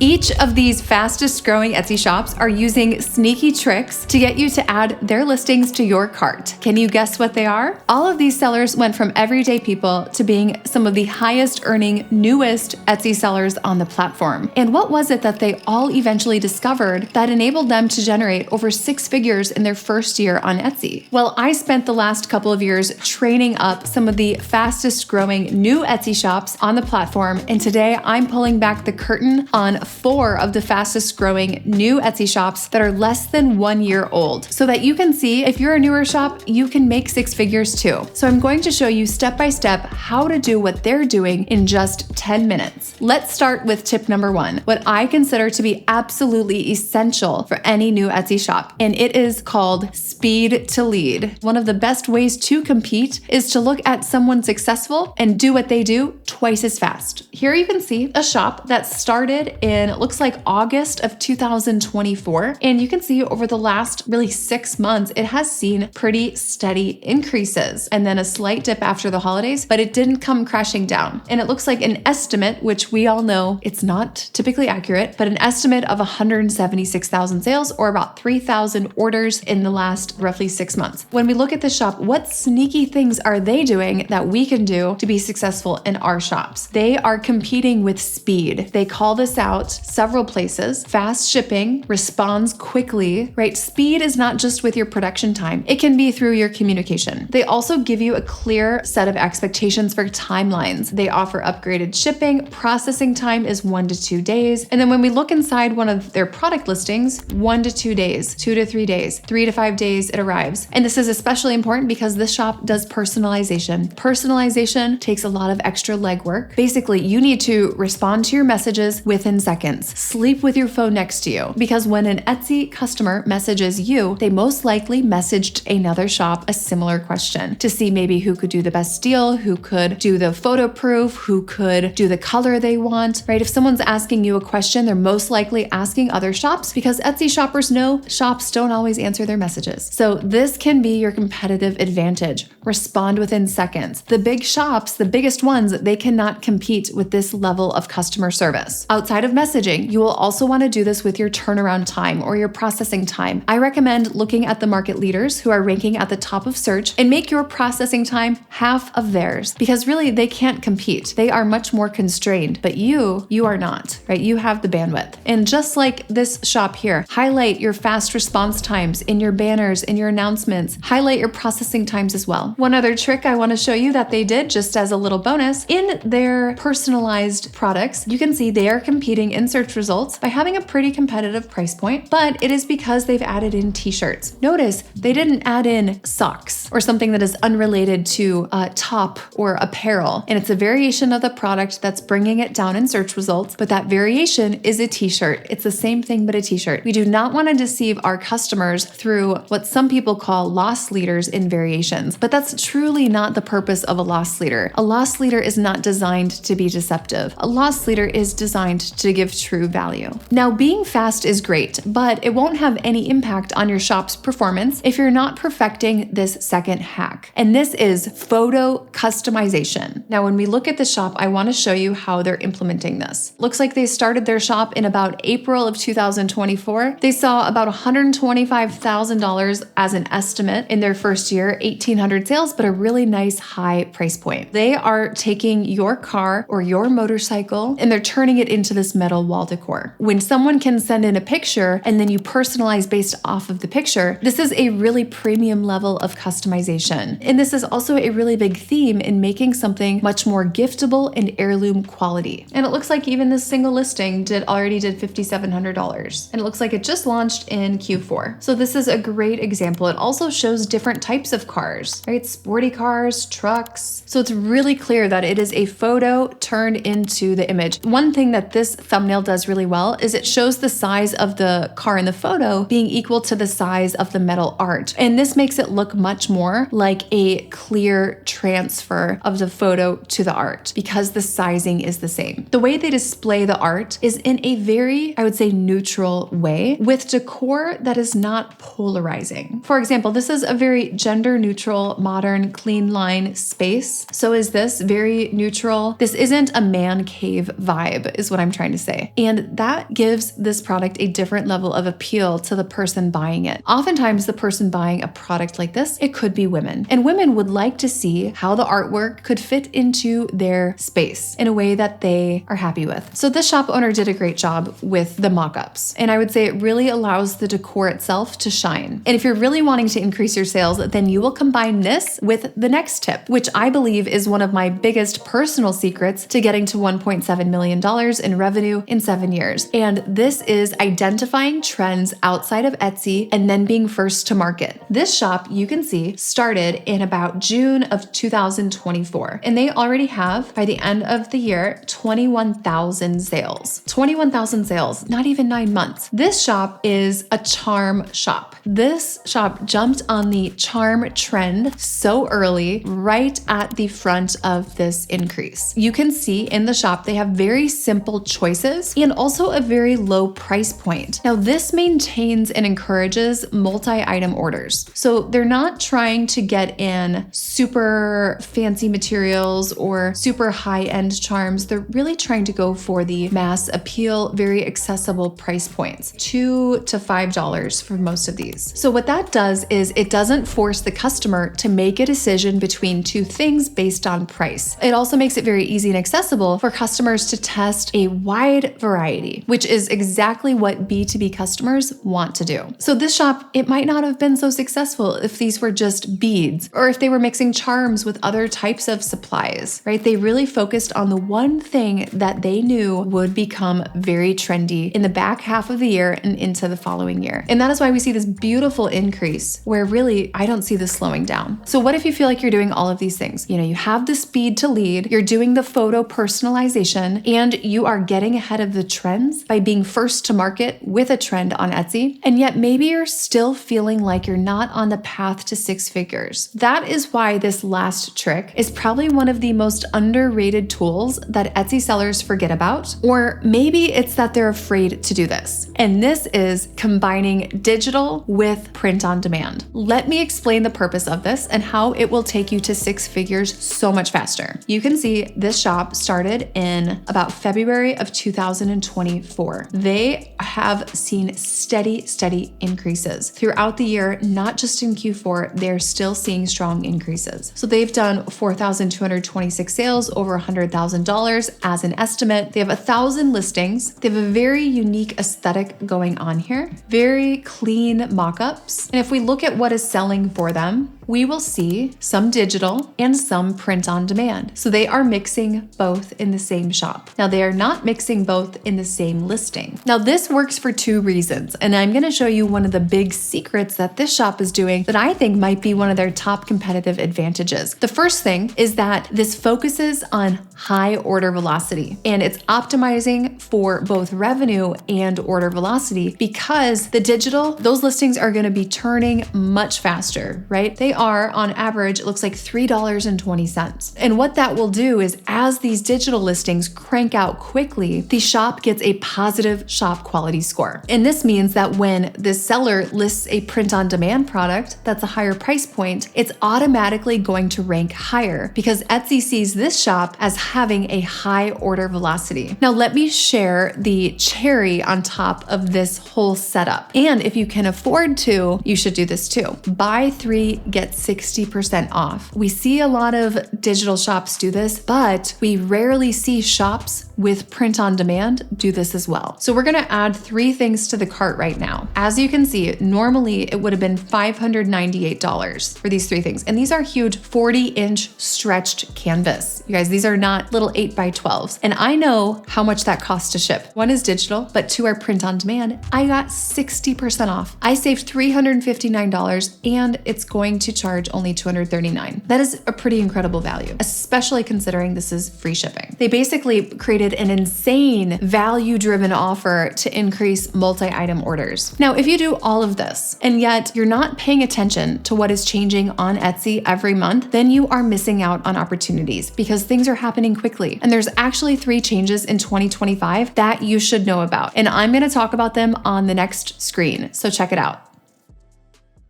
Each of these fastest growing Etsy shops are using sneaky tricks to get you to add their listings to your cart. Can you guess what they are? All of these sellers went from everyday people to being some of the highest earning, newest Etsy sellers on the platform. And what was it that they all eventually discovered that enabled them to generate over 6 figures in their first year on Etsy? Well, I spent the last couple of years training up some of the fastest growing new Etsy shops on the platform, and today I'm pulling back the curtain on 4 of the fastest growing new Etsy shops that are less than 1 year old, so that you can see if you're a newer shop, you can make 6 figures too. So I'm going to show you step by step how to do what they're doing in just 10 minutes. Let's start with tip number 1, what I consider to be absolutely essential for any new Etsy shop, and it is called speed to lead. One of the best ways to compete is to look at someone successful and do what they do twice as fast. Here you can see a shop that started in, it looks like August of 2024. And you can see over the last really 6 months, it has seen pretty steady increases and then a slight dip after the holidays, but it didn't come crashing down. And it looks like an estimate, which we all know it's not typically accurate, but an estimate of 176,000 sales or about 3,000 orders in the last roughly 6 months. When we look at the shop, what sneaky things are they doing that we can do to be successful in our shops? They are competing with speed. They call this out several places. Fast shipping, responds quickly, right? Speed is not just with your production time. It can be through your communication. They also give you a clear set of expectations for timelines. They offer upgraded shipping. Processing time is 1 to 2 days. And then when we look inside one of their product listings, 1 to 2 days, 2 to 3 days, 3 to 5 days, it arrives. And this is especially important because this shop does personalization. Personalization takes a lot of extra legwork. Basically, you need to respond to your messages within seconds. Sleep with your phone next to you, because when an Etsy customer messages you, they most likely messaged another shop a similar question to see maybe who could do the best deal, who could do the photo proof, who could do the color they want, right? If someone's asking you a question, they're most likely asking other shops, because Etsy shoppers know shops don't always answer their messages. So this can be your competitive advantage. Respond within seconds. The big shops, the biggest ones, they cannot compete with this level of customer service. Outside of messaging, you will also want to do this with your turnaround time or your processing time. I recommend looking at the market leaders who are ranking at the top of search and make your processing time half of theirs, because really they can't compete. They are much more constrained, but you are not, right? You have the bandwidth. And just like this shop here, highlight your fast response times in your banners, in your announcements, highlight your processing times as well. One other trick I want to show you that they did, just as a little bonus, in their personalized products, you can see they are competing in search results by having a pretty competitive price point, but it is because they've added in t-shirts. Notice they didn't add in socks or something that is unrelated to top or apparel. And it's a variation of the product that's bringing it down in search results, but that variation is a t-shirt. It's the same thing, but a t-shirt. We do not want to deceive our customers through what some people call loss leaders in variations, but that's truly not the purpose of a loss leader. A loss leader is not designed to be deceptive. A loss leader is designed to give true value. Now, being fast is great, but it won't have any impact on your shop's performance if you're not perfecting this second hack. And this is photo customization. Now, when we look at the shop, I want to show you how they're implementing this. Looks like they started their shop in about April of 2024. They saw about $125,000 as an estimate in their first year, 1,800 sales, but a really nice high price point. They are taking your car or your motorcycle and they're turning it into this metal wall decor. When someone can send in a picture and then you personalize based off of the picture, this is a really premium level of customization. And this is also a really big theme in making something much more giftable and heirloom quality. And it looks like even this single listing already did $5,700. And it looks like it just launched in Q4. So this is a great example. It also shows different types of cars, right? Sporty cars, trucks. So it's really clear that it is a photo turned into the image. One thing that this thumbnail does really well is it shows the size of the car in the photo being equal to the size of the metal art. And this makes it look much more like a clear transfer of the photo to the art because the sizing is the same. The way they display the art is in a very, I would say, neutral way with decor that is not polarizing. For example, this is a very gender neutral, modern, clean line space. So is this very neutral? This isn't a man cave vibe is what I'm trying to say. say. And that gives this product a different level of appeal to the person buying it. Oftentimes, the person buying a product like this, it could be women. And women would like to see how the artwork could fit into their space in a way that they are happy with. So this shop owner did a great job with the mock-ups. And I would say it really allows the decor itself to shine. And if you're really wanting to increase your sales, then you will combine this with the next tip, which I believe is one of my biggest personal secrets to getting to $1.7 million in revenue in 7 years. And this is identifying trends outside of Etsy and then being first to market. This shop, you can see, started in about June of 2024, and they already have, by the end of the year, 21,000 sales. 21,000 sales, not even 9 months. This shop is a charm shop. This shop jumped on the charm trend so early, right at the front of this increase. You can see in the shop, they have very simple choices and also a very low price point. Now, this maintains and encourages multi-item orders. So they're not trying to get in super fancy materials or super high-end charms. They're really trying to go for the mass appeal, very accessible price points, $2 to $5 for most of these. So what that does is it doesn't force the customer to make a decision between two things based on price. It also makes it very easy and accessible for customers to test a wide variety, which is exactly what B2B customers want to do. So this shop, it might not have been so successful if these were just beads or if they were mixing charms with other types of supplies, right? They really focused on the one thing that they knew would become very trendy in the back half of the year and into the following year. And that is why we see this beautiful increase where really I don't see this slowing down. So what if you feel like you're doing all of these things? You know, you have the speed to lead, you're doing the photo personalization, and you are getting ahead of the trends by being first to market with a trend on Etsy. And yet maybe you're still feeling like you're not on the path to 6 figures. That is why this last trick is probably one of the most underrated tools that Etsy sellers forget about, or maybe it's that they're afraid to do this. And this is combining digital with print on demand. Let me explain the purpose of this and how it will take you to 6 figures so much faster. You can see this shop started in about February of 2024. They have seen steady increases throughout the year, not just in Q4, they're still seeing strong increases. So they've done 4,226 sales, over $100,000 as an estimate. They have 1,000 listings. They have a very unique aesthetic going on here, very clean mock-ups. And if we look at what is selling for them, we will see some digital and some print on demand. So they are mixing both in the same shop. Now they are not mixing both in the same listing. Now this works for 2 reasons, and I'm gonna show you one of the big secrets that this shop is doing that I think might be one of their top competitive advantages. The first thing is that this focuses on high order velocity, and it's optimizing for both revenue and order velocity because the digital, those listings are gonna be turning much faster, right? They are on average, it looks like $3.20. And what that will do is as these digital listings crank out quickly, the shop gets a positive shop quality score. And this means that when the seller lists a print on demand product that's a higher price point, it's automatically going to rank higher because Etsy sees this shop as having a high order velocity. Now let me share the cherry on top of this whole setup. And if you can afford to, you should do this too. Buy 3, get 60% off. We see a lot of digital shops do this, but we rarely see shops with print on demand do this as well. So we're gonna add 3 things to the cart right now. As you can see, normally it would have been $598 for these 3 things. And these are huge 40-inch stretched canvas. You guys, these are not little 8x12s. And I know how much that costs to ship. 1 is digital, but 2 are print on demand. I got 60% off. I saved $359 and it's going to charge only $239. That is a pretty incredible value, especially considering this is free shipping. They basically created an insane value-driven offer to increase multi-item orders. Now, if you do all of this and yet you're not paying attention to what is changing on Etsy every month, then you are missing out on opportunities because things are happening quickly. And there's actually 3 changes in 2025 that you should know about. And I'm going to talk about them on the next screen. So check it out.